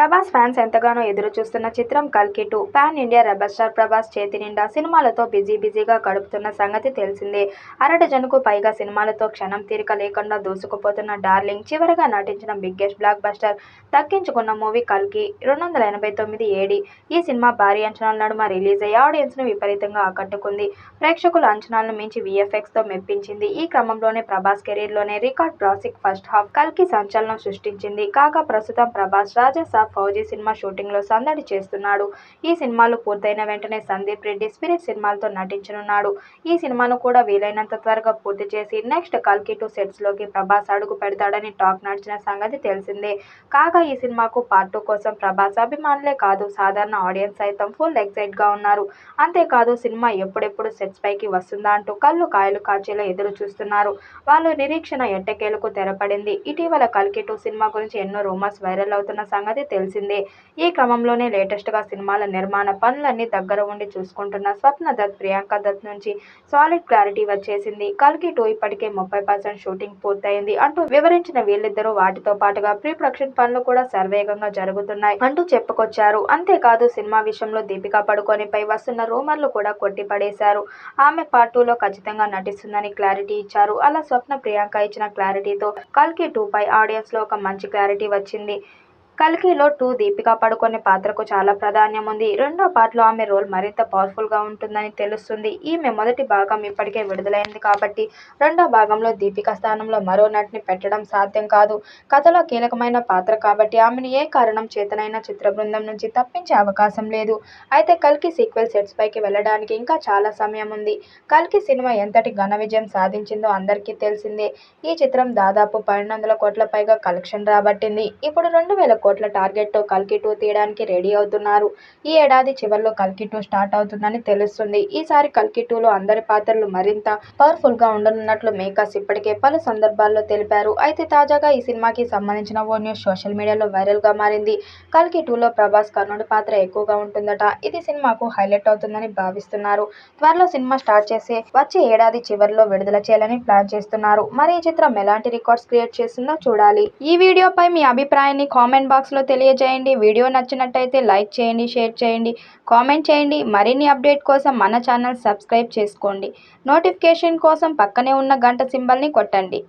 Prabhas fans ఎంతగానో ఎదురు చూస్తున్న చిత్రం కల్కి 2 pan India rebel star Prabhas చేతి నిండా సినిమాలతో బిజీగా గడుపుతున్న సంగతి తెలిసిందే. అరడజనుకు పైగా సినిమాలతో క్షణం తీరిక లేకుండా దూసుకుపోతున్న డార్లింగ్ చివరగా నటించిన బిగ్గెస్ట్ బ్లాక్ బస్టర్ దక్కించుకున్న మూవీ కల్కి 289 ఏడి. ఈ సినిమా భారీ అంచనాల నడుమ రిలీజ్ అయ్యి ఆడియన్స్ ను విపరీతంగా ఆకట్టుకుంది. ప్రేక్షకుల అంచనాలను మించి VFX తో మెప్పించింది. ఈ క్రమంలోనే ప్రభాస్ కెరీర్ లోనే రికార్డ్ బ్రేకింగ్ ఫస్ట్ హాఫ్ కల్కి సంచలనం సృష్టించింది. కాగా ప్రస్తుతం ప్రభాస్ రాజా ఫౌజీ సినిమా షూటింగ్ లో సందడి చేస్తున్నాడు. ఈ సినిమాలు పూర్తయిన వెంటనే సందీప్ రెడ్డి స్పిరిట్ సినిమాలతో నటించనున్నాడు. ఈ సినిమాను కూడా వీలైనంత త్వరగా పూర్తి చేసి నెక్స్ట్ కల్కి 2 సెట్స్ లోకి ప్రభాస్ అడుగు పెడతాడని టాక్ నడిచిన సంగతి తెలిసిందే. కాగా ఈ సినిమాకు పార్ట్ 2 కోసం ప్రభాస్ అభిమానులే కాదు సాధారణ ఆడియన్స్ సైతం ఫుల్ ఎక్సైట్ గా ఉన్నారు. అంతేకాదు సినిమా ఎప్పుడెప్పుడు సెట్స్ పైకి వస్తుందా అంటూ కళ్ళు కాయలు కాచేలా ఎదురు చూస్తున్నారు. వాళ్ళు నిరీక్షణ ఎట్టకేలకు తెరపడింది. ఇటీవల కల్కి 2 సినిమా గురించి ఎన్నో రూమర్స్ వైరల్ అవుతున్న సంగతి తెలిసిందే. ఈ క్రమంలోనే లేటెస్ట్ గా సినిమాల నిర్మాణ పనులన్నీ దగ్గర ఉండి చూసుకుంటున్న స్వప్న దత్, ప్రియాంక దత్ నుంచి సాలిడ్ క్లారిటీ వచ్చేసింది. కల్కి 2 ఇప్పటికే 30% షూటింగ్ పూర్తయింది అంటూ వివరించిన వీళ్ళిద్దరూ వాటితో పాటుగా ప్రీ ప్రొడక్షన్ పనులు కూడా శరవేగంగా జరుగుతున్నాయి అంటూ చెప్పుకొచ్చారు. అంతేకాదు సినిమా విషయంలో దీపికా పడుకోనిపై వస్తున్న రూమర్లు కూడా కొట్టిపడేశారు. ఆమె పార్ట్ 2లో ఖచ్చితంగా నటిస్తుందని క్లారిటీ ఇచ్చారు. అలా స్వప్న, ప్రియాంక ఇచ్చిన క్లారిటీతో కల్కి 2 పై ఆడియన్స్ లో ఒక మంచి క్లారిటీ వచ్చింది. కల్కిలో 2 దీపికా పడుకొనే పాత్రకు చాలా ప్రాధాన్యం ఉంది. రెండో పార్ట్లో ఆమె రోల్ మరింత పవర్ఫుల్ గా ఉంటుందని తెలుస్తుంది. ఈమె మొదటి భాగం ఇప్పటికే విడుదలైంది కాబట్టి రెండో భాగంలో దీపికా స్థానంలో మరో నటిని పెట్టడం సాధ్యం కాదు. కథలో కీలకమైన పాత్ర కాబట్టి ఆమెను ఏ కారణం చేతనైనా చిత్ర బృందం నుంచి తప్పించే అవకాశం లేదు. అయితే కల్కి సీక్వెల్ సెట్స్ పైకి వెళ్లడానికి ఇంకా చాలా సమయం ఉంది. కల్కి సినిమా ఎంతటి ఘన విజయం సాధించిందో అందరికీ తెలిసిందే. ఈ చిత్రం దాదాపు 1200 కోట్ల పైగా కలెక్షన్ రాబట్టింది. ఇప్పుడు 2000 కోట్ల టార్గెట్ తో కల్కి 2 తీయడానికి రెడీ అవుతున్నారు. ఈ ఏడాది చివర్లో కల్కి 2 స్టార్ట్ అవుతుందని తెలుస్తుంది. ఈసారి కల్కి 2లో అందరి పాత్రలు మరింత పవర్ఫుల్ గా ఉండనున్నట్లు మేకర్స్ ఇప్పటికే పలు సందర్భాల్లో తెలిపారు. అయితే తాజాగా ఈ సినిమాకి సంబంధించిన ఓ న్యూస్ సోషల్ మీడియాలో వైరల్ గా మారింది. కల్కి 2లో ప్రభాస్ కర్ణుడి పాత్ర ఎక్కువగా ఉంటుందట. ఇది సినిమాకు హైలైట్ అవుతుందని భావిస్తున్నారు. త్వరలో సినిమా స్టార్ట్ చేసే వచ్చే ఏడాది చివర్లో విడుదల చేయాలని ప్లాన్ చేస్తున్నారు. మరి ఈ చిత్రం ఎలాంటి రికార్డ్స్ క్రియేట్ చేస్తుందో చూడాలి. ఈ వీడియోపై మీ అభిప్రాయాన్ని కామెంట్ బాక్స్ లో తెలియజేయండి. వీడియో నచ్చినట్టయితే లైక్ చేయండి, షేర్ చేయండి, కామెంట్ చేయండి. మరిన్ని అప్డేట్ కోసం మన ఛానల్ సబ్స్క్రైబ్ చేసుకోండి. నోటిఫికేషన్ కోసం పక్కనే ఉన్న గంట సింబల్ ని కొట్టండి.